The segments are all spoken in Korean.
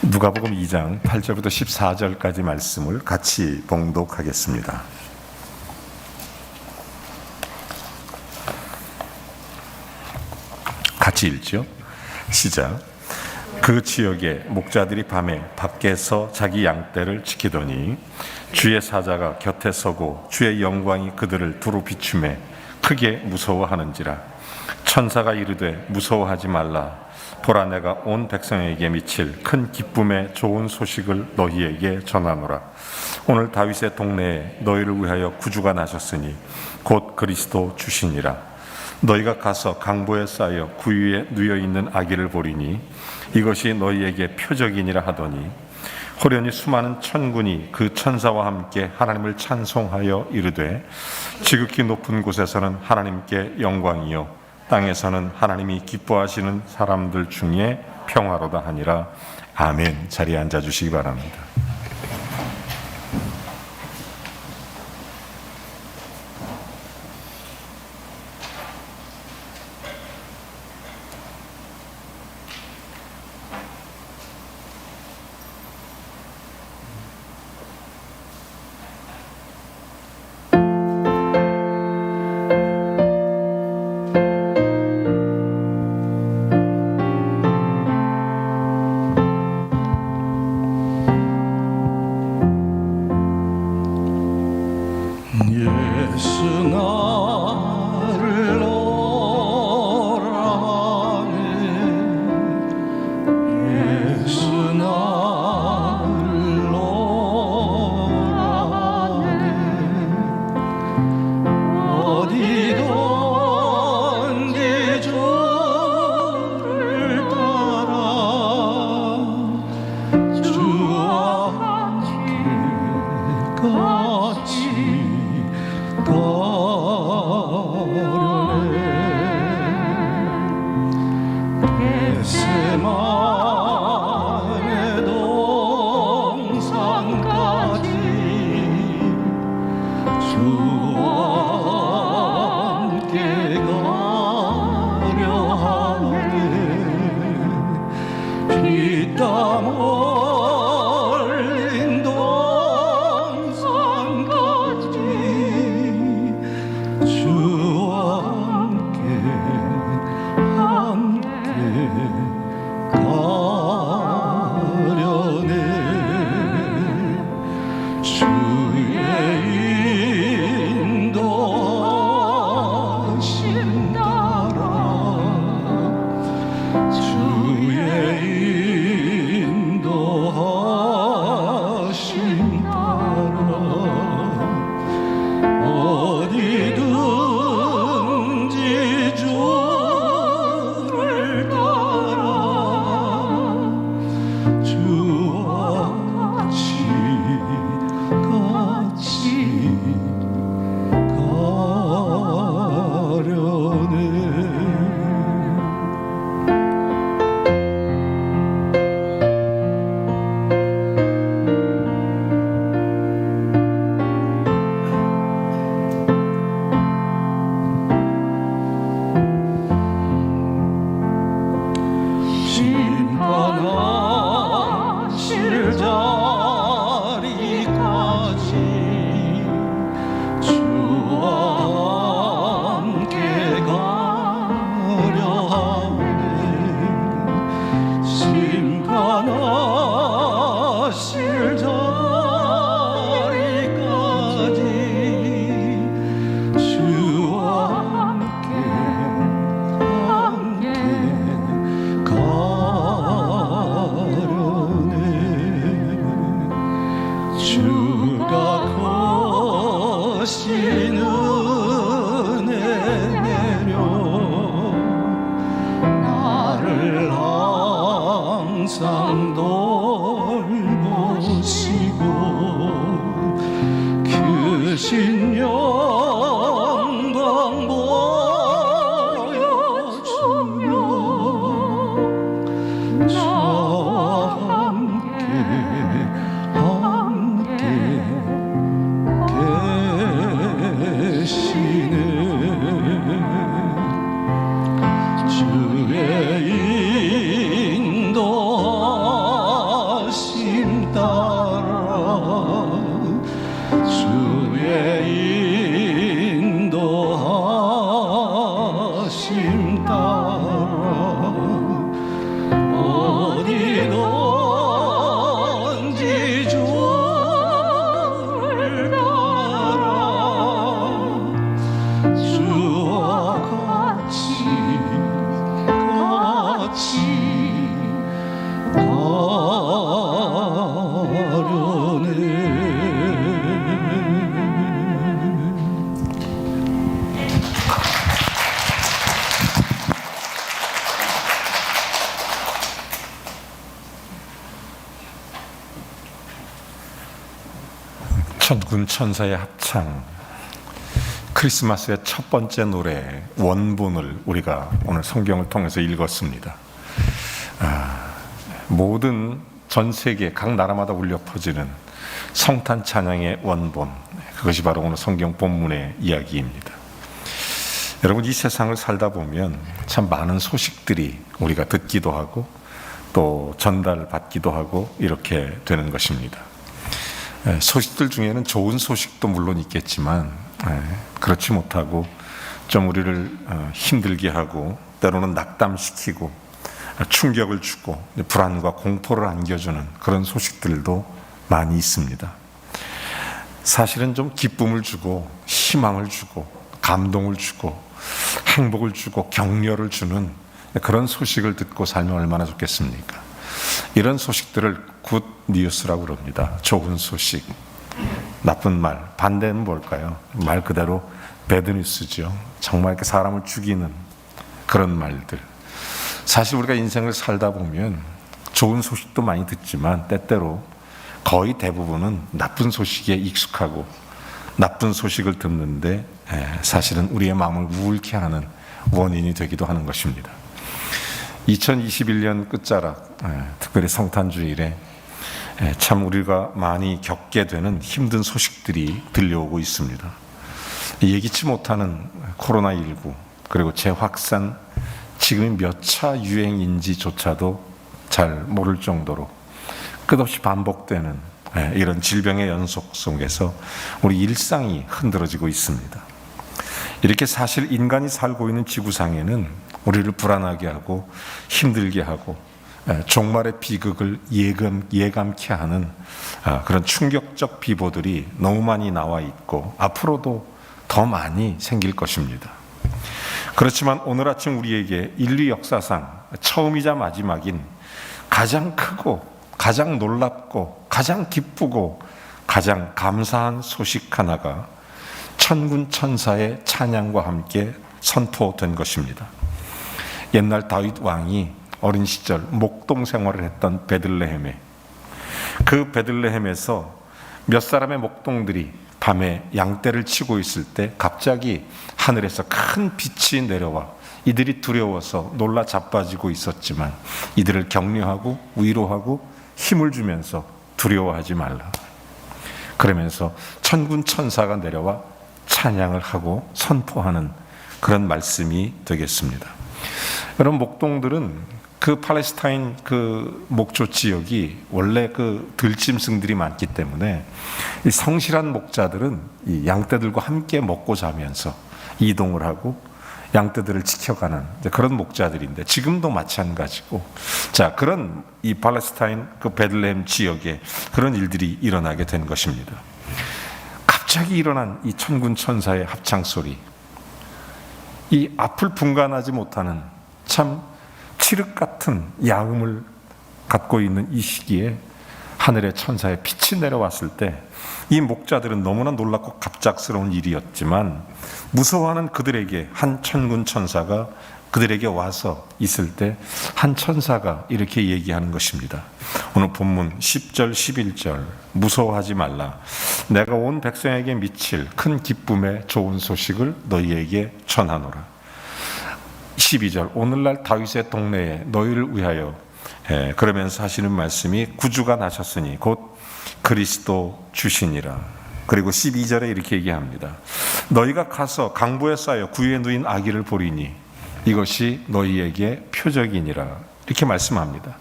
누가복음 2장 8절부터 14절까지 말씀을 같이 봉독하겠습니다. 같이 읽죠. 시작. 그 지역에 목자들이 밤에 밖에서 자기 양떼를 지키더니 주의 사자가 곁에 서고 주의 영광이 그들을 두루 비추매 크게 무서워하는지라. 천사가 이르되 무서워하지 말라. 보라, 내가 온 백성에게 미칠 큰 기쁨의 좋은 소식을 너희에게 전하노라. 오늘 다윗의 동네에 너희를 위하여 구주가 나셨으니 곧 그리스도 주시니라. 너희가 가서 강보에 쌓여 구유에 누여있는 아기를 보리니 이것이 너희에게 표적이니라 하더니 호련히 수많은 천군이 그 천사와 함께 하나님을 찬송하여 이르되 지극히 높은 곳에서는 하나님께 영광이요 땅에서는 하나님이 기뻐하시는 사람들 중에 평화로다 하니라. 아멘. 자리에 앉아주시기 바랍니다. 주의 인도 영원히 넌지 줄 따라 주와 같이 천군 천사의 합창, 크리스마스의 첫 번째 노래 원본을 우리가 오늘 성경을 통해서 읽었습니다. 모든 전 세계 각 나라마다 울려 퍼지는 성탄 찬양의 원본, 그것이 바로 오늘 성경 본문의 이야기입니다. 여러분, 이 세상을 살다 보면 참 많은 소식들이 우리가 듣기도 하고 또 전달받기도 하고 이렇게 되는 것입니다. 소식들 중에는 좋은 소식도 물론 있겠지만 그렇지 못하고 좀 우리를 힘들게 하고 때로는 낙담시키고 충격을 주고 불안과 공포를 안겨주는 그런 소식들도 많이 있습니다. 사실은 좀 기쁨을 주고 희망을 주고 감동을 주고 행복을 주고 격려를 주는 그런 소식을 듣고 살면 얼마나 좋겠습니까? 이런 소식들을 굿 뉴스라고 그럽니다. 좋은 소식. 나쁜 말, 반대는 뭘까요? 말 그대로 배드 뉴스죠. 정말 이렇게 사람을 죽이는 그런 말들. 사실 우리가 인생을 살다 보면 좋은 소식도 많이 듣지만 때때로 거의 대부분은 나쁜 소식에 익숙하고 나쁜 소식을 듣는데 사실은 우리의 마음을 우울케 하는 원인이 되기도 하는 것입니다. 2021년 끝자락, 특별히 성탄주일에 참 우리가 많이 겪게 되는 힘든 소식들이 들려오고 있습니다. 예기치 못하는 코로나19 그리고 재확산, 지금이 몇 차 유행인지조차도 잘 모를 정도로 끝없이 반복되는 이런 질병의 연속 속에서 우리 일상이 흔들어지고 있습니다. 이렇게 사실 인간이 살고 있는 지구상에는 우리를 불안하게 하고 힘들게 하고 종말의 비극을 예감케 하는 그런 충격적 비보들이 너무 많이 나와 있고 앞으로도 더 많이 생길 것입니다. 그렇지만 오늘 아침 우리에게 인류 역사상 처음이자 마지막인 가장 크고 가장 놀랍고 가장 기쁘고 가장 감사한 소식 하나가 천군 천사의 찬양과 함께 선포된 것입니다. 옛날 다윗 왕이 어린 시절 목동 생활을 했던 베들레헴에, 그 베들레헴에서 몇 사람의 목동들이 밤에 양떼를 치고 있을 때 갑자기 하늘에서 큰 빛이 내려와 이들이 두려워서 놀라 자빠지고 있었지만 이들을 격려하고 위로하고 힘을 주면서 두려워하지 말라, 그러면서 천군 천사가 내려와 찬양을 하고 선포하는 그런 말씀이 되겠습니다. 여러분, 목동들은 그 팔레스타인 그 목조 지역이 원래 그 들짐승들이 많기 때문에 이 성실한 목자들은 이 양떼들과 함께 먹고 자면서 이동을 하고 양떼들을 지켜가는 그런 목자들인데 지금도 마찬가지고, 자, 그런 이 팔레스타인 그 베들레헴 지역에 그런 일들이 일어나게 된 것입니다. 갑자기 일어난 이 천군 천사의 합창 소리, 이 앞을 분간하지 못하는 참 칠흑 같은 야음을 갖고 있는 이 시기에 하늘의 천사의 빛이 내려왔을 때 이 목자들은 너무나 놀랍고 갑작스러운 일이었지만 무서워하는 그들에게 한 천군 천사가 그들에게 와서 있을 때 한 천사가 이렇게 얘기하는 것입니다. 오늘 본문 10절 11절, 무서워하지 말라, 내가 온 백성에게 미칠 큰 기쁨의 좋은 소식을 너희에게 전하노라. 12절, 오늘날 다윗의 동네에 너희를 위하여, 그러면서 하시는 말씀이 구주가 나셨으니 곧 그리스도 주시니라. 그리고 12절에 이렇게 얘기합니다. 너희가 가서 강보에 쌓여 구유에 누인 아기를 보리니 이것이 너희에게 표적이니라. 이렇게 말씀합니다.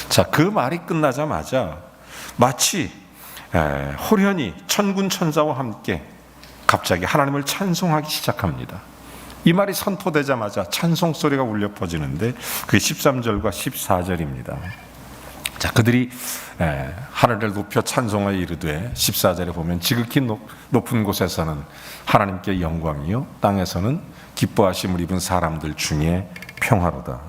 자, 그 말이 끝나자마자 마치 호련히 천군 천사와 함께 갑자기 하나님을 찬송하기 시작합니다. 이 말이 선포되자마자 찬송 소리가 울려 퍼지는데 그게 13절과 14절입니다. 자, 그들이 하늘을 높여 찬송하여 이르되 14절에 보면 지극히 높은 곳에서는 하나님께 영광이요 땅에서는 기뻐하심을 입은 사람들 중에 평화로다.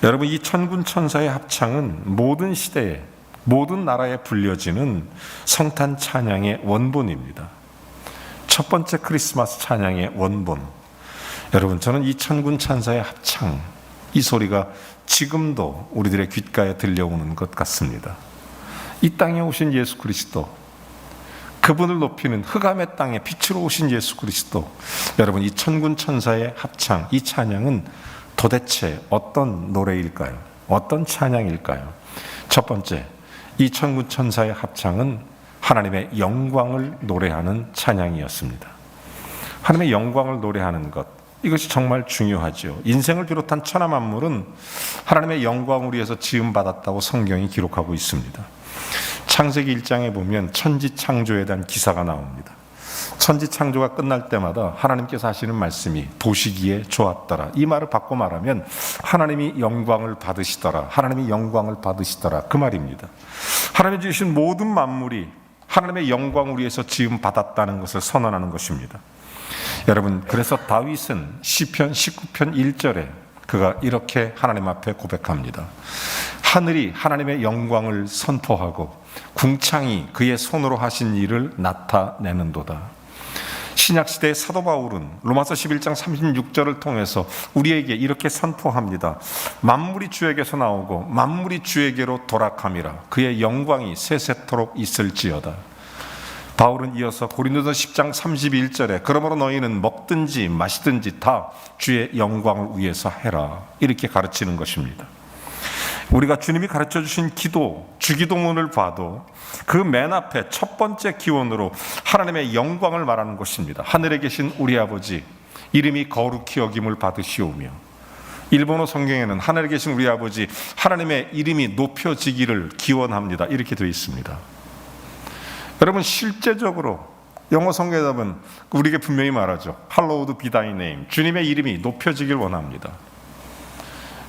여러분, 이 천군 천사의 합창은 모든 시대에 모든 나라에 불려지는 성탄 찬양의 원본입니다. 첫 번째 크리스마스 찬양의 원본. 여러분, 저는 이 천군 천사의 합창, 이 소리가 지금도 우리들의 귓가에 들려오는 것 같습니다. 이 땅에 오신 예수 그리스도, 그분을 높이는 흑암의 땅에 빛으로 오신 예수 그리스도. 여러분, 이 천군 천사의 합창, 이 찬양은 도대체 어떤 노래일까요? 어떤 찬양일까요? 첫 번째, 이 천군 천사의 합창은 하나님의 영광을 노래하는 찬양이었습니다. 하나님의 영광을 노래하는 것, 이것이 정말 중요하죠. 인생을 비롯한 천하 만물은 하나님의 영광을 위해서 지음받았다고 성경이 기록하고 있습니다. 창세기 1장에 보면 천지 창조에 대한 기사가 나옵니다. 천지 창조가 끝날 때마다 하나님께서 하시는 말씀이 보시기에 좋았더라. 이 말을 바꿔 말하면 하나님이 영광을 받으시더라. 하나님이 영광을 받으시더라. 그 말입니다. 하나님이 지으신 모든 만물이 하나님의 영광을 위해서 지음 받았다는 것을 선언하는 것입니다. 여러분, 그래서 다윗은 시편 19편 1절에 그가 이렇게 하나님 앞에 고백합니다. 하늘이 하나님의 영광을 선포하고 궁창이 그의 손으로 하신 일을 나타내는도다. 신약시대의 사도 바울은 로마서 11장 36절을 통해서 우리에게 이렇게 선포합니다. 만물이 주에게서 나오고 만물이 주에게로 돌아감이라. 그의 영광이 세세토록 있을지어다. 바울은 이어서 고린도서 10장 31절에 그러므로 너희는 먹든지 마시든지 다 주의 영광을 위해서 해라. 이렇게 가르치는 것입니다. 우리가 주님이 가르쳐 주신 기도, 주기도문을 봐도 그 맨 앞에 첫 번째 기원으로 하나님의 영광을 말하는 것입니다. 하늘에 계신 우리 아버지, 이름이 거룩히 여김을 받으시오며, 일본어 성경에는 하늘에 계신 우리 아버지, 하나님의 이름이 높여지기를 기원합니다. 이렇게 되어 있습니다. 여러분, 실제적으로 영어 성경에 보면 우리에게 분명히 말하죠. Hallowed be thy name. 주님의 이름이 높여지길 원합니다.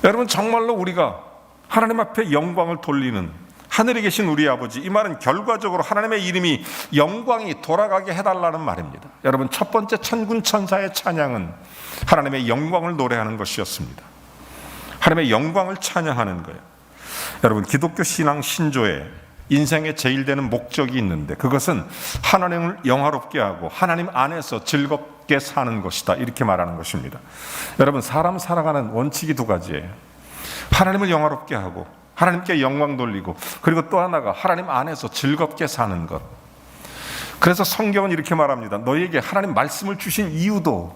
여러분, 정말로 우리가 하나님 앞에 영광을 돌리는 하늘에 계신 우리 아버지, 이 말은 결과적으로 하나님의 이름이 영광이 돌아가게 해달라는 말입니다. 여러분, 첫 번째 천군 천사의 찬양은 하나님의 영광을 노래하는 것이었습니다. 하나님의 영광을 찬양하는 거예요. 여러분, 기독교 신앙 신조에 인생의 제일 되는 목적이 있는데 그것은 하나님을 영화롭게 하고 하나님 안에서 즐겁게 사는 것이다. 이렇게 말하는 것입니다. 여러분, 사람 살아가는 원칙이 두 가지예요. 하나님을 영화롭게 하고 하나님께 영광 돌리고, 그리고 또 하나가 하나님 안에서 즐겁게 사는 것. 그래서 성경은 이렇게 말합니다. 너희에게 하나님 말씀을 주신 이유도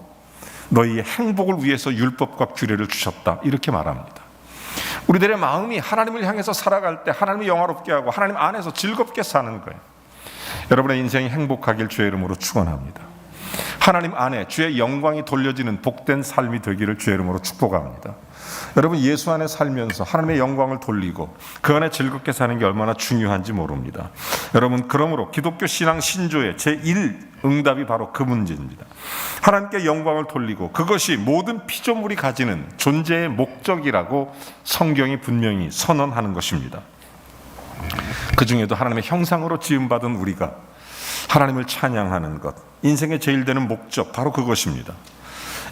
너희의 행복을 위해서 율법과 규례를 주셨다. 이렇게 말합니다. 우리들의 마음이 하나님을 향해서 살아갈 때 하나님을 영화롭게 하고 하나님 안에서 즐겁게 사는 거예요. 여러분의 인생이 행복하길 주의 이름으로 축원합니다. 하나님 안에 주의 영광이 돌려지는 복된 삶이 되기를 주의 이름으로 축복합니다. 여러분, 예수 안에 살면서 하나님의 영광을 돌리고 그 안에 즐겁게 사는 게 얼마나 중요한지 모릅니다. 여러분, 그러므로 기독교 신앙 신조의 제1 응답이 바로 그 문제입니다. 하나님께 영광을 돌리고 그것이 모든 피조물이 가지는 존재의 목적이라고 성경이 분명히 선언하는 것입니다. 그 중에도 하나님의 형상으로 지음받은 우리가 하나님을 찬양하는 것, 인생의 제일 되는 목적, 바로 그것입니다.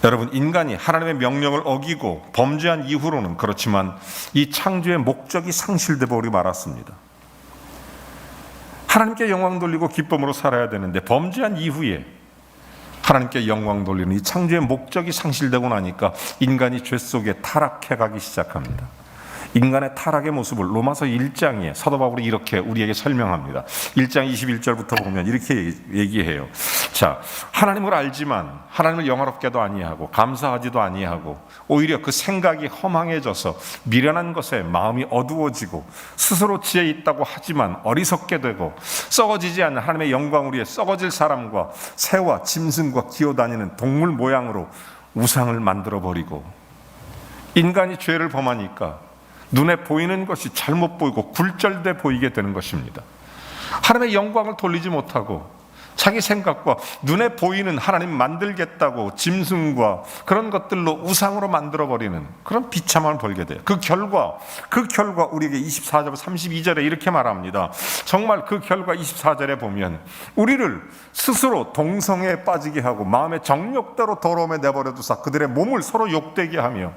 여러분, 인간이 하나님의 명령을 어기고 범죄한 이후로는 그렇지만 이 창조의 목적이 상실돼 버리고 말았습니다. 하나님께 영광 돌리고 기쁨으로 살아야 되는데 범죄한 이후에 하나님께 영광 돌리는 이 창조의 목적이 상실되고 나니까 인간이 죄 속에 타락해 가기 시작합니다. 인간의 타락의 모습을 로마서 1장에 사도 바울이 이렇게 우리에게 설명합니다. 1장 21절부터 보면 이렇게 얘기해요. 자, 하나님을 알지만 하나님을 영화롭게도 아니하고 감사하지도 아니하고 오히려 그 생각이 허망해져서 미련한 것에 마음이 어두워지고 스스로 지혜 있다고 하지만 어리석게 되고 썩어지지 않는 하나님의 영광을 위해 썩어질 사람과 새와 짐승과 기어다니는 동물 모양으로 우상을 만들어버리고, 인간이 죄를 범하니까 눈에 보이는 것이 잘못 보이고 굴절돼 보이게 되는 것입니다. 하나님의 영광을 돌리지 못하고 자기 생각과 눈에 보이는 하나님 만들겠다고 짐승과 그런 것들로 우상으로 만들어버리는 그런 비참함을 벌게 돼요. 그 결과 우리에게 24절 32절에 이렇게 말합니다. 정말 그 결과 24절에 보면 우리를 스스로 동성애에 빠지게 하고 마음의 정욕대로 더러움에 내버려 두사 그들의 몸을 서로 욕되게 하며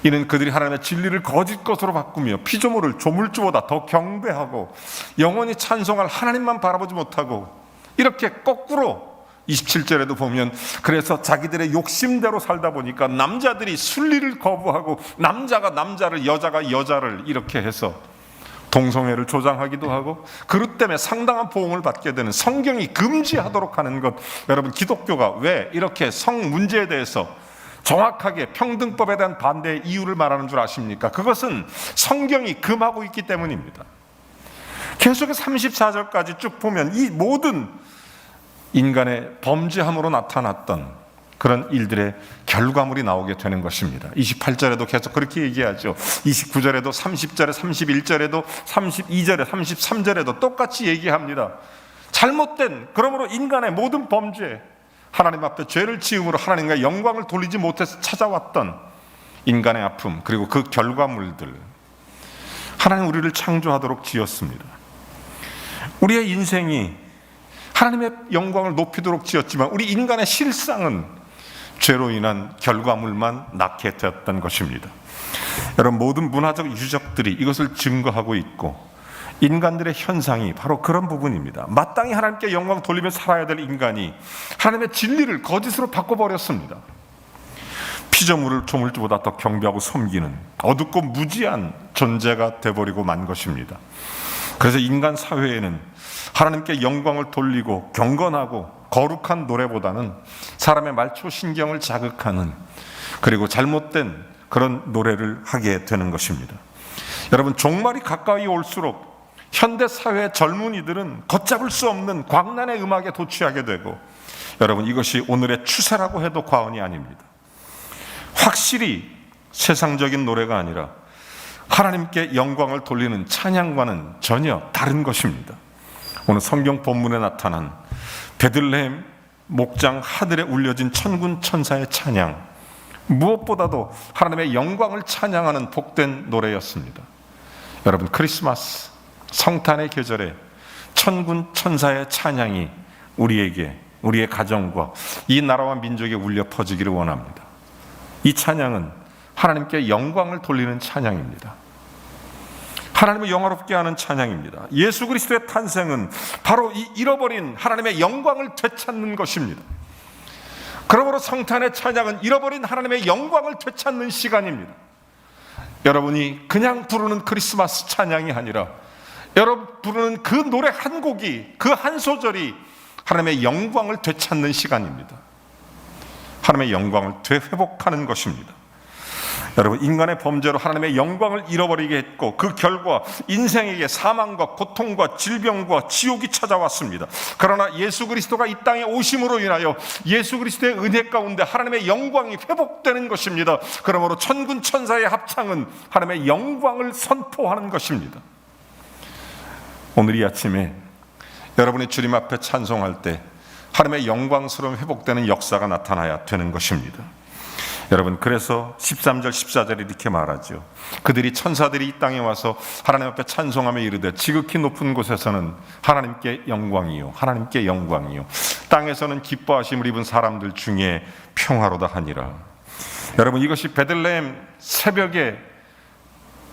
이는 그들이 하나님의 진리를 거짓 것으로 바꾸며 피조물을 조물주보다 더 경배하고 영원히 찬송할 하나님만 바라보지 못하고 이렇게 거꾸로 27절에도 보면 그래서 자기들의 욕심대로 살다 보니까 남자들이 순리를 거부하고 남자가 남자를 여자가 여자를 이렇게 해서 동성애를 조장하기도 하고 그것 때문에 상당한 보응을 받게 되는 성경이 금지하도록 하는 것, 여러분 기독교가 왜 이렇게 성 문제에 대해서 정확하게 평등법에 대한 반대의 이유를 말하는 줄 아십니까? 그것은 성경이 금하고 있기 때문입니다. 계속해서 34절까지 쭉 보면 이 모든 인간의 범죄함으로 나타났던 그런 일들의 결과물이 나오게 되는 것입니다. 28절에도 계속 그렇게 얘기하죠. 29절에도 30절에 31절에도 32절에 33절에도 똑같이 얘기합니다. 잘못된 그러므로 인간의 모든 범죄, 하나님 앞에 죄를 지음으로 하나님과 영광을 돌리지 못해서 찾아왔던 인간의 아픔, 그리고 그 결과물들, 하나님 우리를 창조하도록 지었습니다. 우리의 인생이 하나님의 영광을 높이도록 지었지만 우리 인간의 실상은 죄로 인한 결과물만 낳게 되었던 것입니다. 여러분, 모든 문화적 유적들이 이것을 증거하고 있고 인간들의 현상이 바로 그런 부분입니다. 마땅히 하나님께 영광 돌리며 살아야 될 인간이 하나님의 진리를 거짓으로 바꿔버렸습니다. 피조물을 조물주보다 더 경배하고 섬기는 어둡고 무지한 존재가 되어버리고 만 것입니다. 그래서 인간 사회에는 하나님께 영광을 돌리고 경건하고 거룩한 노래보다는 사람의 말초신경을 자극하는 그리고 잘못된 그런 노래를 하게 되는 것입니다. 여러분, 종말이 가까이 올수록 현대 사회의 젊은이들은 걷잡을 수 없는 광란의 음악에 도취하게 되고, 여러분 이것이 오늘의 추세라고 해도 과언이 아닙니다. 확실히 세상적인 노래가 아니라 하나님께 영광을 돌리는 찬양과는 전혀 다른 것입니다. 오늘 성경 본문에 나타난 베들레헴 목장 하늘에 울려진 천군 천사의 찬양, 무엇보다도 하나님의 영광을 찬양하는 복된 노래였습니다. 여러분, 크리스마스 성탄의 계절에 천군 천사의 찬양이 우리에게, 우리의 가정과 이 나라와 민족에 울려 퍼지기를 원합니다. 이 찬양은 하나님께 영광을 돌리는 찬양입니다. 하나님을 영화롭게 하는 찬양입니다. 예수 그리스도의 탄생은 바로 이 잃어버린 하나님의 영광을 되찾는 것입니다. 그러므로 성탄의 찬양은 잃어버린 하나님의 영광을 되찾는 시간입니다. 여러분이 그냥 부르는 크리스마스 찬양이 아니라 여러분 부르는 그 노래 한 곡이, 그 한 소절이 하나님의 영광을 되찾는 시간입니다. 하나님의 영광을 되회복하는 것입니다. 여러분, 인간의 범죄로 하나님의 영광을 잃어버리게 했고 그 결과 인생에게 사망과 고통과 질병과 지옥이 찾아왔습니다. 그러나 예수 그리스도가 이 땅에 오심으로 인하여 예수 그리스도의 은혜 가운데 하나님의 영광이 회복되는 것입니다. 그러므로 천군 천사의 합창은 하나님의 영광을 선포하는 것입니다. 오늘 이 아침에 여러분이 주님 앞에 찬송할 때 하나님의 영광스러운 회복되는 역사가 나타나야 되는 것입니다. 여러분, 그래서 13절 14절에 이렇게 말하죠. 그들이, 천사들이 이 땅에 와서 하나님 앞에 찬송하며 이르되 지극히 높은 곳에서는 하나님께 영광이요 하나님께 영광이요 땅에서는 기뻐하심을 입은 사람들 중에 평화로다 하니라. 여러분, 이것이 베들레헴 새벽에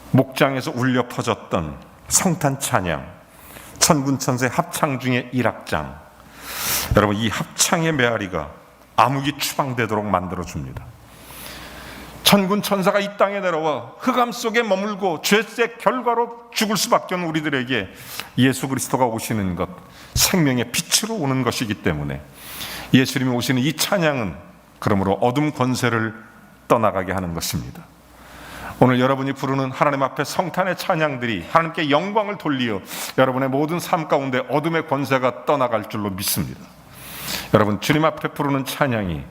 목장에서 울려 퍼졌던 성탄 찬양, 천군 천사의 합창 중에 일악장. 여러분, 이 합창의 메아리가 암흑이 추방되도록 만들어줍니다. 천군 천사가 이 땅에 내려와 흑암 속에 머물고 죄의 결과로 죽을 수밖에 없는 우리들에게 예수 그리스도가 오시는 것, 생명의 빛으로 오는 것이기 때문에 예수님이 오시는 이 찬양은 그러므로 어둠 권세를 떠나가게 하는 것입니다. 오늘 여러분이 부르는 하나님 앞에 성탄의 찬양들이 하나님께 영광을 돌리어 여러분의 모든 삶 가운데 어둠의 권세가 떠나갈 줄로 믿습니다. 여러분, 주님 앞에 부르는 찬양이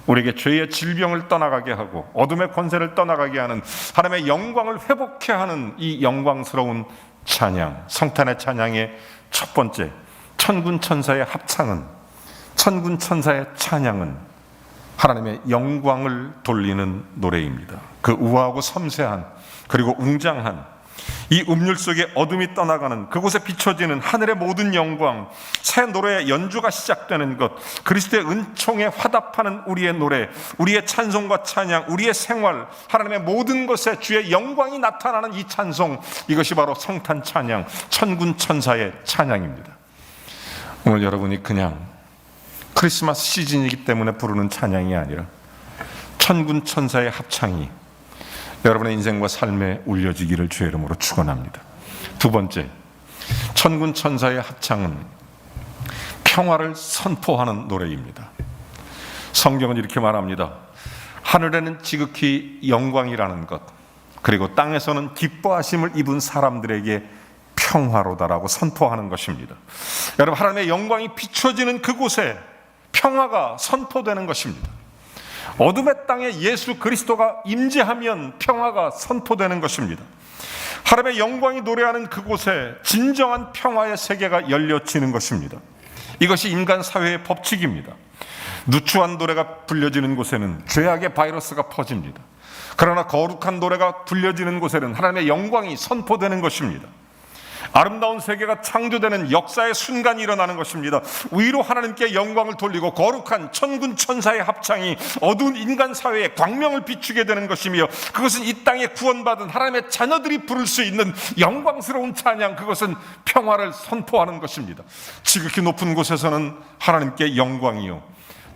우리에게 죄의 질병을 떠나가게 하고 어둠의 권세를 떠나가게 하는 하나님의 영광을 회복케 하는 이 영광스러운 찬양, 성탄의 찬양의 첫 번째 천군 천사의 합창은, 천군 천사의 찬양은 하나님의 영광을 돌리는 노래입니다. 그 우아하고 섬세한, 그리고 웅장한 이 음률 속에 어둠이 떠나가는 그곳에 비춰지는 하늘의 모든 영광, 새 노래의 연주가 시작되는 것, 그리스도의 은총에 화답하는 우리의 노래, 우리의 찬송과 찬양, 우리의 생활, 하나님의 모든 것에 주의 영광이 나타나는 이 찬송, 이것이 바로 성탄 찬양, 천군 천사의 찬양입니다. 오늘 여러분이 그냥 크리스마스 시즌이기 때문에 부르는 찬양이 아니라 천군 천사의 합창이 여러분의 인생과 삶에 울려지기를 주의 이름으로 축원합니다. 두 번째, 천군 천사의 합창은 평화를 선포하는 노래입니다. 성경은 이렇게 말합니다. 하늘에는 지극히 영광이라는 것, 그리고 땅에서는 기뻐하심을 입은 사람들에게 평화로다라고 선포하는 것입니다. 여러분, 하나님의 영광이 비춰지는 그곳에 평화가 선포되는 것입니다. 어둠의 땅에 예수 그리스도가 임재하면 평화가 선포되는 것입니다. 하나님의 영광이 노래하는 그곳에 진정한 평화의 세계가 열려지는 것입니다. 이것이 인간 사회의 법칙입니다. 누추한 노래가 불려지는 곳에는 죄악의 바이러스가 퍼집니다. 그러나 거룩한 노래가 불려지는 곳에는 하나님의 영광이 선포되는 것입니다. 아름다운 세계가 창조되는 역사의 순간이 일어나는 것입니다. 위로 하나님께 영광을 돌리고 거룩한 천군 천사의 합창이 어두운 인간 사회에 광명을 비추게 되는 것이며, 그것은 이 땅에 구원받은 하나님의 자녀들이 부를 수 있는 영광스러운 찬양, 그것은 평화를 선포하는 것입니다. 지극히 높은 곳에서는 하나님께 영광이요,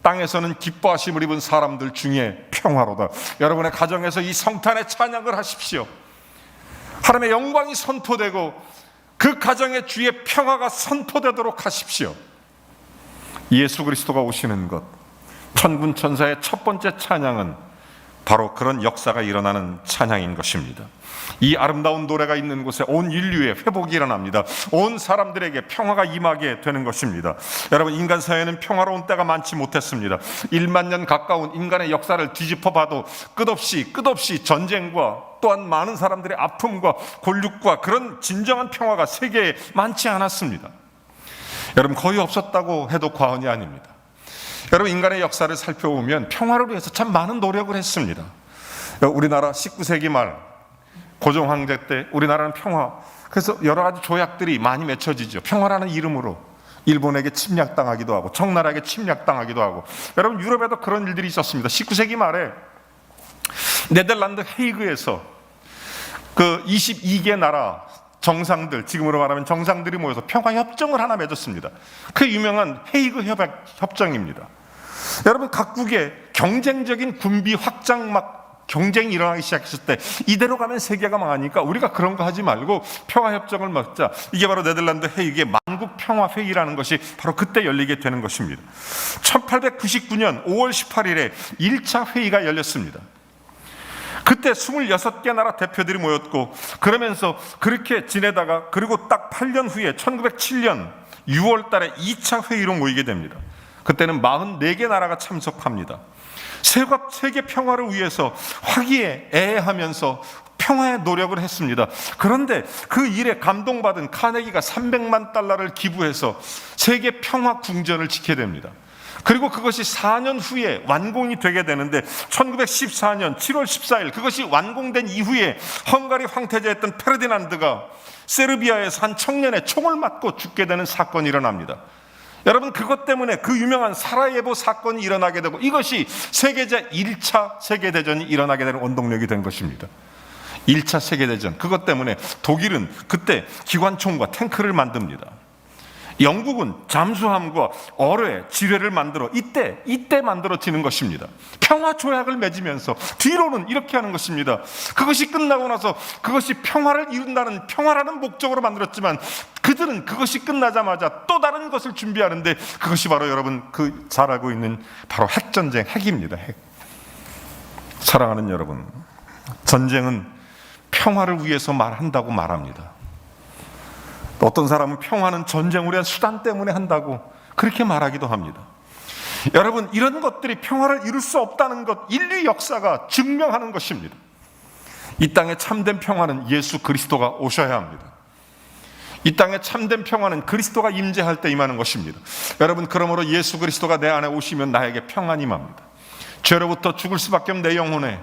땅에서는 기뻐하심을 입은 사람들 중에 평화로다. 여러분의 가정에서 이 성탄의 찬양을 하십시오. 하나님의 영광이 선포되고 그 가정에 주의 평화가 선포되도록 하십시오. 예수 그리스도가 오시는 것, 천군 천사의 첫 번째 찬양은 바로 그런 역사가 일어나는 찬양인 것입니다. 이 아름다운 노래가 있는 곳에 온 인류의 회복이 일어납니다. 온 사람들에게 평화가 임하게 되는 것입니다. 여러분, 인간 사회는 평화로운 때가 많지 못했습니다. 1만 년 가까운 인간의 역사를 뒤집어 봐도 끝없이 전쟁과 또한 많은 사람들의 아픔과 곤륙과 그런 진정한 평화가 세계에 많지 않았습니다. 여러분, 거의 없었다고 해도 과언이 아닙니다. 여러분, 인간의 역사를 살펴보면 평화를 위해서 참 많은 노력을 했습니다. 우리나라 19세기 말 고종 황제 때 우리나라는 평화, 그래서 여러 가지 조약들이 많이 맺혀지죠. 평화라는 이름으로 일본에게 침략당하기도 하고 청나라에게 침략당하기도 하고. 여러분, 유럽에도 그런 일들이 있었습니다. 19세기 말에 네덜란드 헤이그에서 그 22개 나라 정상들, 지금으로 말하면 정상들이 모여서 평화협정을 하나 맺었습니다. 그 유명한 헤이그 협정입니다. 여러분, 각국의 경쟁적인 군비 확장 경쟁이 일어나기 시작했을 때 이대로 가면 세계가 망하니까 우리가 그런 거 하지 말고 평화협정을 맺자. 이게 바로 네덜란드 헤이그의 만국평화회의라는 것이 바로 그때 열리게 되는 것입니다. 1899년 5월 18일에 1차 회의가 열렸습니다. 그때 26개 나라 대표들이 모였고, 그러면서 그렇게 지내다가 그리고 딱 8년 후에 1907년 6월 달에 2차 회의로 모이게 됩니다. 그때는 44개 나라가 참석합니다. 세계 평화를 위해서 화기애애하면서 평화의 노력을 했습니다. 그런데 그 일에 감동받은 카네기가 300만 달러를 기부해서 세계 평화 궁전을 짓게 됩니다. 그리고 그것이 4년 후에 완공이 되게 되는데 1914년 7월 14일 그것이 완공된 이후에 헝가리 황태자였던 페르디난드가 세르비아에서 한 청년의 총을 맞고 죽게 되는 사건이 일어납니다. 여러분, 그것 때문에 그 유명한 사라예보 사건이 일어나게 되고 이것이 세계제 1차 세계대전이 일어나게 되는 원동력이 된 것입니다. 1차 세계대전, 그것 때문에 독일은 그때 기관총과 탱크를 만듭니다. 영국은 잠수함과 어뢰, 지뢰를 만들어 이때 만들어지는 것입니다. 평화 조약을 맺으면서 뒤로는 이렇게 하는 것입니다. 그것이 끝나고 나서 그것이 평화를 이룬다는 평화라는 목적으로 만들었지만 그들은 그것이 끝나자마자 또 다른 것을 준비하는데 그것이 바로 여러분 그 잘 알고 있는 바로 핵전쟁, 핵입니다. 핵. 사랑하는 여러분, 전쟁은 평화를 위해서 말한다고 말합니다. 어떤 사람은 평화는 전쟁을 위한 수단 때문에 한다고 그렇게 말하기도 합니다. 여러분, 이런 것들이 평화를 이룰 수 없다는 것, 인류 역사가 증명하는 것입니다. 이 땅에 참된 평화는 예수 그리스도가 오셔야 합니다. 이 땅에 참된 평화는 그리스도가 임재할 때 임하는 것입니다. 여러분, 그러므로 예수 그리스도가 내 안에 오시면 나에게 평안이 임합니다. 죄로부터 죽을 수밖에 없는 내 영혼에,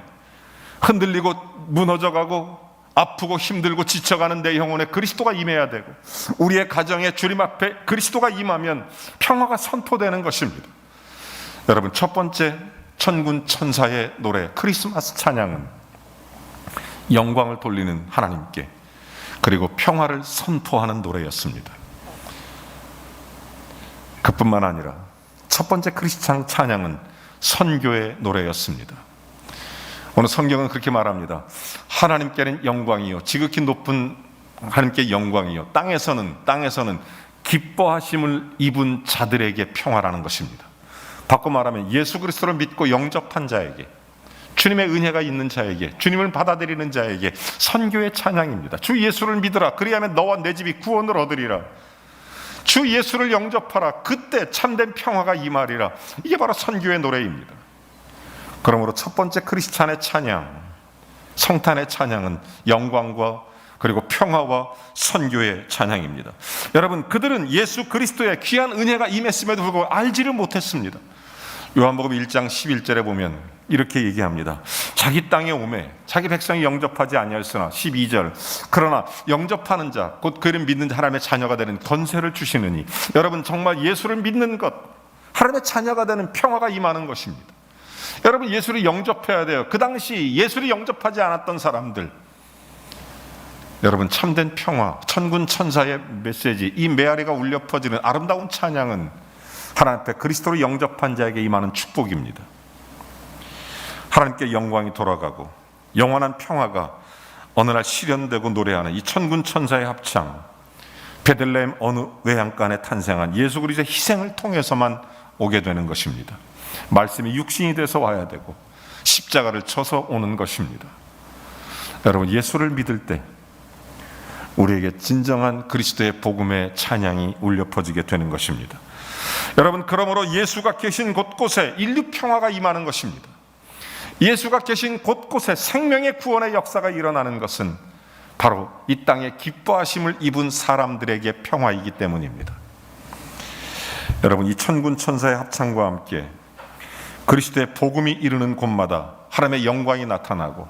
흔들리고 무너져가고 아프고 힘들고 지쳐가는 내 영혼에 그리스도가 임해야 되고, 우리의 가정에 주님 앞에 그리스도가 임하면 평화가 선포되는 것입니다. 여러분, 첫 번째 천군 천사의 노래 크리스마스 찬양은 영광을 돌리는 하나님께, 그리고 평화를 선포하는 노래였습니다. 그뿐만 아니라 첫 번째 크리스찬 찬양은 선교의 노래였습니다. 오늘 성경은 그렇게 말합니다. 하나님께는 영광이요, 지극히 높은 하나님께 영광이요, 땅에서는 기뻐하심을 입은 자들에게 평화라는 것입니다. 바꿔 말하면 예수 그리스도를 믿고 영접한 자에게, 주님의 은혜가 있는 자에게, 주님을 받아들이는 자에게 선교의 찬양입니다. 주 예수를 믿으라, 그리하면 너와 내 집이 구원을 얻으리라. 주 예수를 영접하라, 그때 참된 평화가 임하리라. 이게 바로 선교의 노래입니다. 그러므로 첫 번째 크리스찬의 찬양, 성탄의 찬양은 영광과 그리고 평화와 선교의 찬양입니다. 여러분, 그들은 예수 그리스도의 귀한 은혜가 임했음에도 불구하고 알지를 못했습니다. 요한복음 1장 11절에 보면 이렇게 얘기합니다. 자기 땅에 오매 자기 백성이 영접하지 아니하였으나, 12절, 그러나 영접하는 자 곧 그를 믿는 하나님의 자녀가 되는 권세를 주시느니. 여러분, 정말 예수를 믿는 것, 하나님의 자녀가 되는 평화가 임하는 것입니다. 여러분, 예수를 영접해야 돼요. 그 당시 예수를 영접하지 않았던 사람들, 여러분, 참된 평화, 천군 천사의 메시지, 이 메아리가 울려 퍼지는 아름다운 찬양은 하나님 앞에 그리스도를 영접한 자에게 임하는 축복입니다. 하나님께 영광이 돌아가고 영원한 평화가 어느 날 실현되고 노래하는 이 천군 천사의 합창, 베들레헴 어느 외양간에 탄생한 예수 그리스도의 희생을 통해서만 오게 되는 것입니다. 말씀이 육신이 돼서 와야 되고 십자가를 쳐서 오는 것입니다. 여러분, 예수를 믿을 때 우리에게 진정한 그리스도의 복음의 찬양이 울려 퍼지게 되는 것입니다. 여러분, 그러므로 예수가 계신 곳곳에 인류 평화가 임하는 것입니다. 예수가 계신 곳곳에 생명의 구원의 역사가 일어나는 것은 바로 이 땅에 기뻐하심을 입은 사람들에게 평화이기 때문입니다. 여러분, 이 천군 천사의 합창과 함께 그리스도의 복음이 이르는 곳마다 하나님의 영광이 나타나고,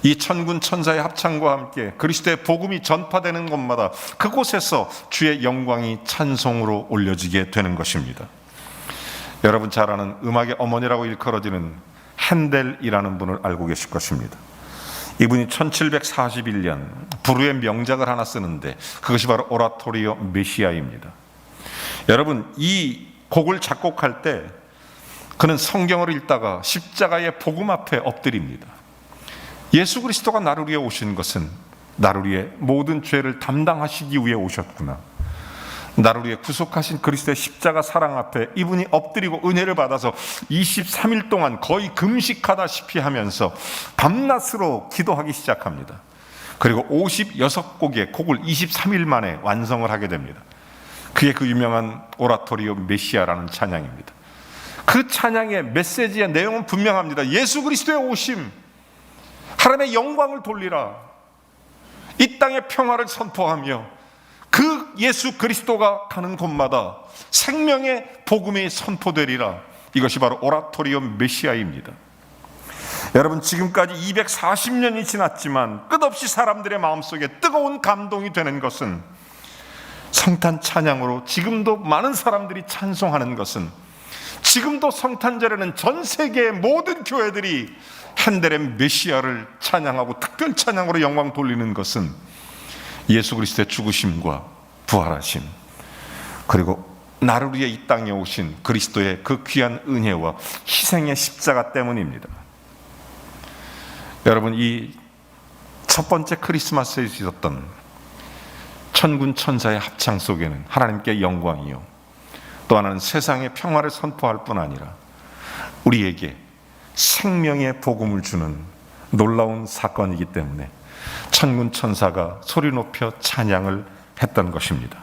이 천군 천사의 합창과 함께 그리스도의 복음이 전파되는 곳마다 그곳에서 주의 영광이 찬송으로 올려지게 되는 것입니다. 여러분 잘 아는 음악의 어머니라고 일컬어지는 핸델이라는 분을 알고 계실 것입니다. 이분이 1741년 불후의 명작을 하나 쓰는데 그것이 바로 오라토리오 메시아입니다. 여러분, 이 곡을 작곡할 때 그는 성경을 읽다가 십자가의 복음 앞에 엎드립니다. 예수 그리스도가 나를 위해 오신 것은 나를 위해 모든 죄를 담당하시기 위해 오셨구나. 나를 위해 구속하신 그리스도의 십자가 사랑 앞에 이분이 엎드리고 은혜를 받아서 23일 동안 거의 금식하다시피 하면서 밤낮으로 기도하기 시작합니다. 그리고 56곡의 곡을 23일 만에 완성을 하게 됩니다. 그게 그 유명한 오라토리오 메시아라는 찬양입니다. 그 찬양의 메시지의 내용은 분명합니다. 예수 그리스도의 오심, 하나님의 영광을 돌리라, 이 땅의 평화를 선포하며 그 예수 그리스도가 가는 곳마다 생명의 복음이 선포되리라. 이것이 바로 오라토리오 메시아입니다. 여러분, 지금까지 240년이 지났지만 끝없이 사람들의 마음속에 뜨거운 감동이 되는 것은, 성탄 찬양으로 지금도 많은 사람들이 찬송하는 것은, 지금도 성탄절에는 전 세계의 모든 교회들이 핸델의 메시아를 찬양하고 특별 찬양으로 영광 돌리는 것은 예수 그리스도의 죽으심과 부활하심, 그리고 나를 위해 이 땅에 오신 그리스도의 그 귀한 은혜와 희생의 십자가 때문입니다. 여러분, 이 첫 번째 크리스마스에 있었던 천군 천사의 합창 속에는 하나님께 영광이요, 또 하나는 세상의 평화를 선포할 뿐 아니라 우리에게 생명의 복음을 주는 놀라운 사건이기 때문에 천군 천사가 소리 높여 찬양을 했던 것입니다.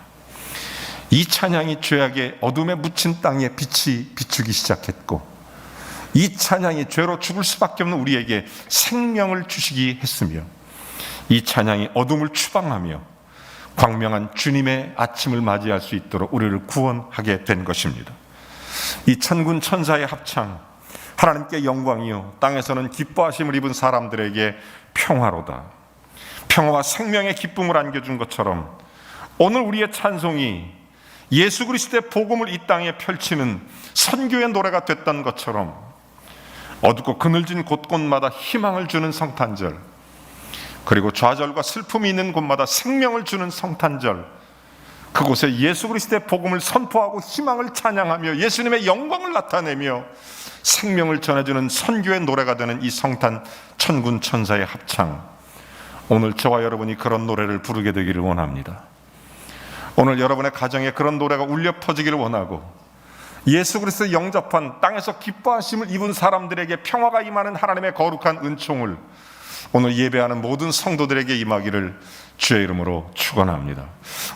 이 찬양이 죄악의 어둠에 묻힌 땅에 빛이 비추기 시작했고, 이 찬양이 죄로 죽을 수밖에 없는 우리에게 생명을 주시기 했으며, 이 찬양이 어둠을 추방하며 광명한 주님의 아침을 맞이할 수 있도록 우리를 구원하게 된 것입니다. 이 천군 천사의 합창, 하나님께 영광이요 땅에서는 기뻐하심을 입은 사람들에게 평화로다. 평화와 생명의 기쁨을 안겨준 것처럼 오늘 우리의 찬송이 예수 그리스도의 복음을 이 땅에 펼치는 선교의 노래가 됐던 것처럼 어둡고 그늘진 곳곳마다 희망을 주는 성탄절, 그리고 좌절과 슬픔이 있는 곳마다 생명을 주는 성탄절, 그곳에 예수 그리스도의 복음을 선포하고 희망을 찬양하며 예수님의 영광을 나타내며 생명을 전해주는 선교의 노래가 되는 이 성탄 천군 천사의 합창, 오늘 저와 여러분이 그런 노래를 부르게 되기를 원합니다. 오늘 여러분의 가정에 그런 노래가 울려 퍼지기를 원하고 예수 그리스도의 영접한 땅에서 기뻐하심을 입은 사람들에게 평화가 임하는 하나님의 거룩한 은총을 오늘 예배하는 모든 성도들에게 임하기를 주의 이름으로 축원합니다.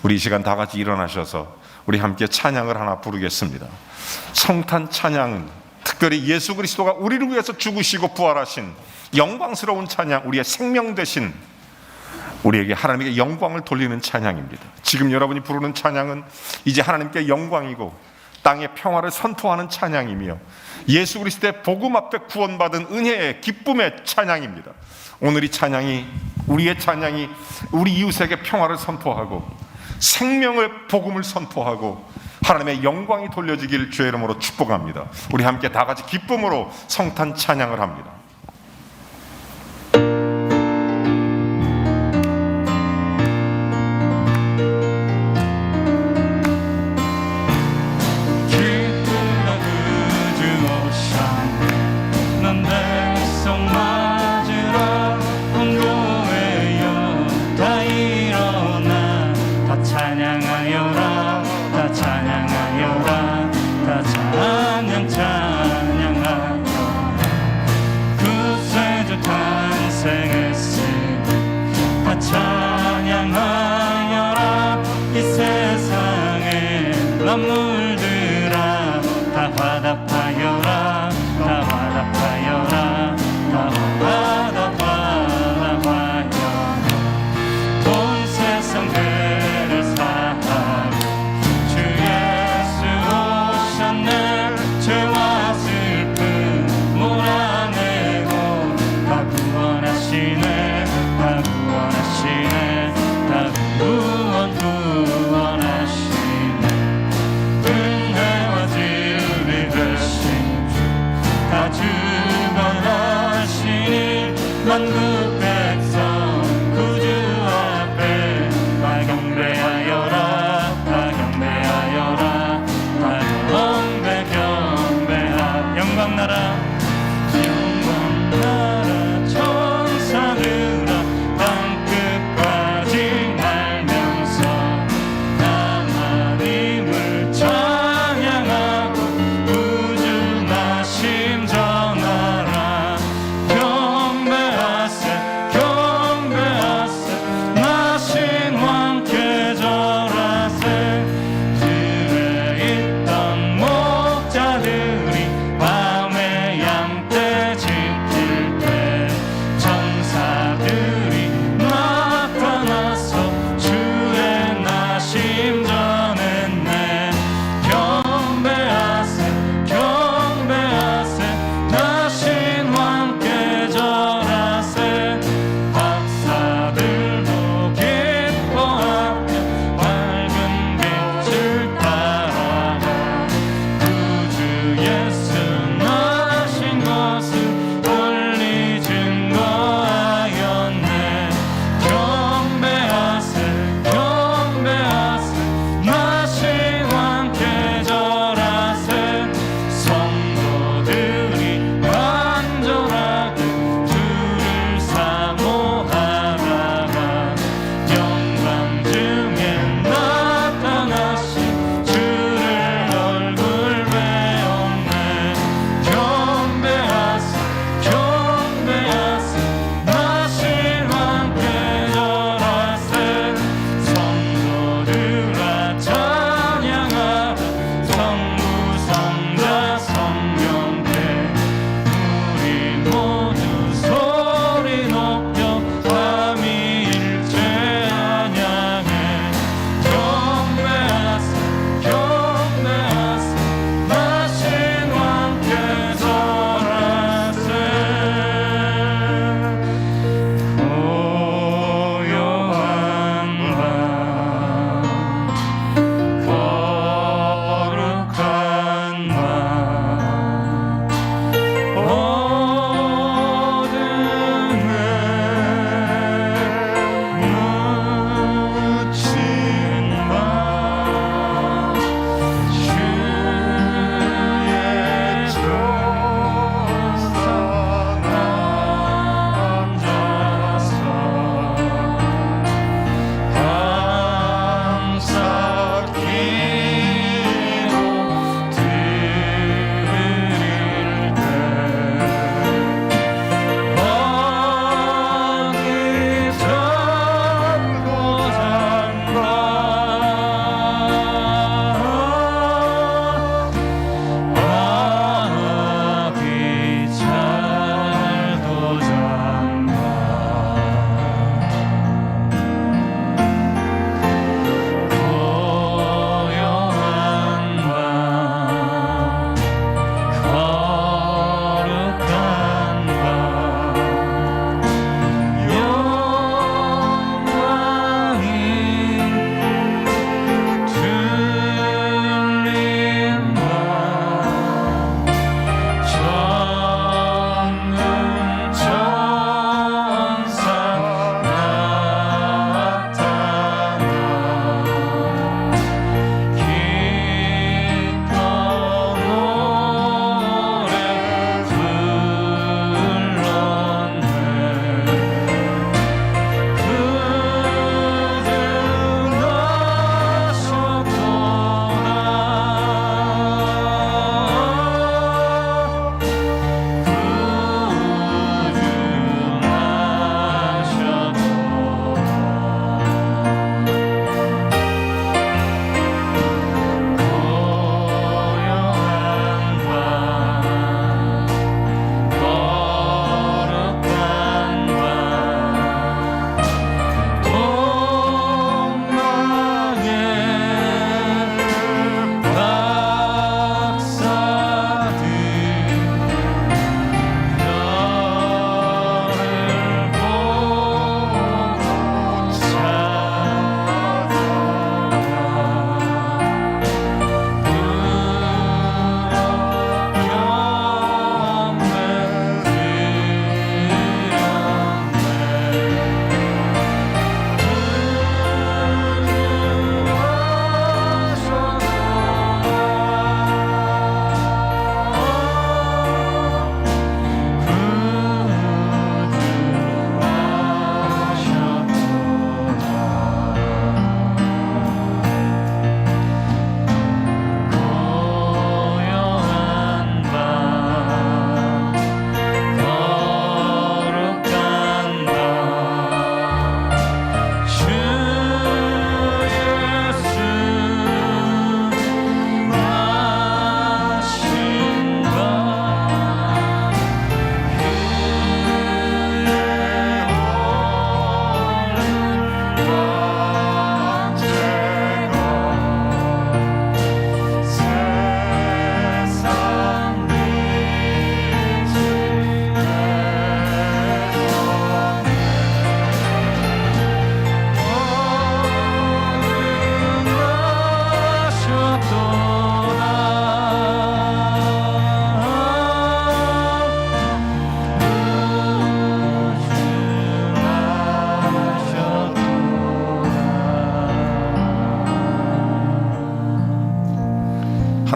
우리 이 시간 다 같이 일어나셔서 우리 함께 찬양을 하나 부르겠습니다. 성탄 찬양은 특별히 예수 그리스도가 우리를 위해서 죽으시고 부활하신 영광스러운 찬양, 우리의 생명 되신 우리에게 하나님께 영광을 돌리는 찬양입니다. 지금 여러분이 부르는 찬양은 이제 하나님께 영광이고 땅의 평화를 선포하는 찬양이며 예수 그리스도의 복음 앞에 구원받은 은혜의 기쁨의 찬양입니다. 오늘 이 찬양이, 우리의 찬양이 우리 이웃에게 평화를 선포하고 생명의 복음을 선포하고 하나님의 영광이 돌려지길 주의 이름으로 축복합니다. 우리 함께 다 같이 기쁨으로 성탄 찬양을 합니다. 만물들아 다 화답하여라, 다 화답하여라, 다 화답하여 온 세상들을 사하고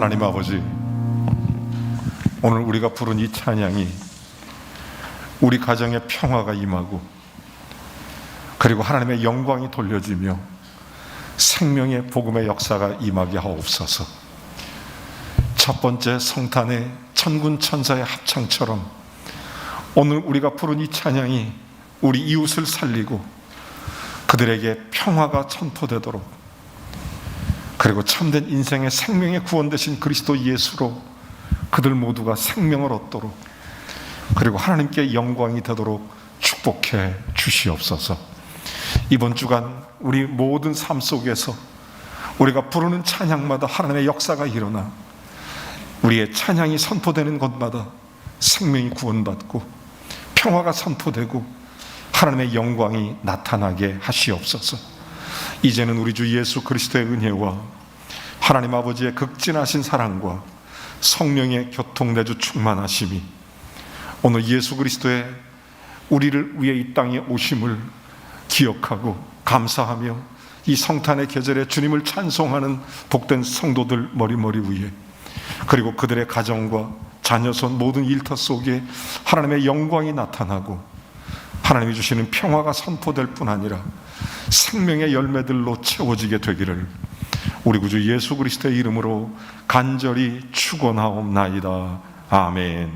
하나님 아버지, 오늘 우리가 부른 이 찬양이 우리 가정에 평화가 임하고 그리고 하나님의 영광이 돌려지며 생명의 복음의 역사가 임하게 하옵소서. 첫 번째 성탄의 천군 천사의 합창처럼 오늘 우리가 부른 이 찬양이 우리 이웃을 살리고 그들에게 평화가 선포되도록, 그리고 참된 인생의 생명의 구원 되신 그리스도 예수로 그들 모두가 생명을 얻도록, 그리고 하나님께 영광이 되도록 축복해 주시옵소서. 이번 주간 우리 모든 삶 속에서 우리가 부르는 찬양마다 하나님의 역사가 일어나 우리의 찬양이 선포되는 곳마다 생명이 구원받고 평화가 선포되고 하나님의 영광이 나타나게 하시옵소서. 이제는 우리 주 예수 그리스도의 은혜와 하나님 아버지의 극진하신 사랑과 성령의 교통내주 충만하심이 오늘 예수 그리스도의 우리를 위해 이 땅에 오심을 기억하고 감사하며 이 성탄의 계절에 주님을 찬송하는 복된 성도들 머리머리 위에, 그리고 그들의 가정과 자녀손 모든 일터 속에 하나님의 영광이 나타나고 하나님이 주시는 평화가 선포될 뿐 아니라 생명의 열매들로 채워지게 되기를 우리 구주 예수 그리스도의 이름으로 간절히 축원하옵나이다. 아멘.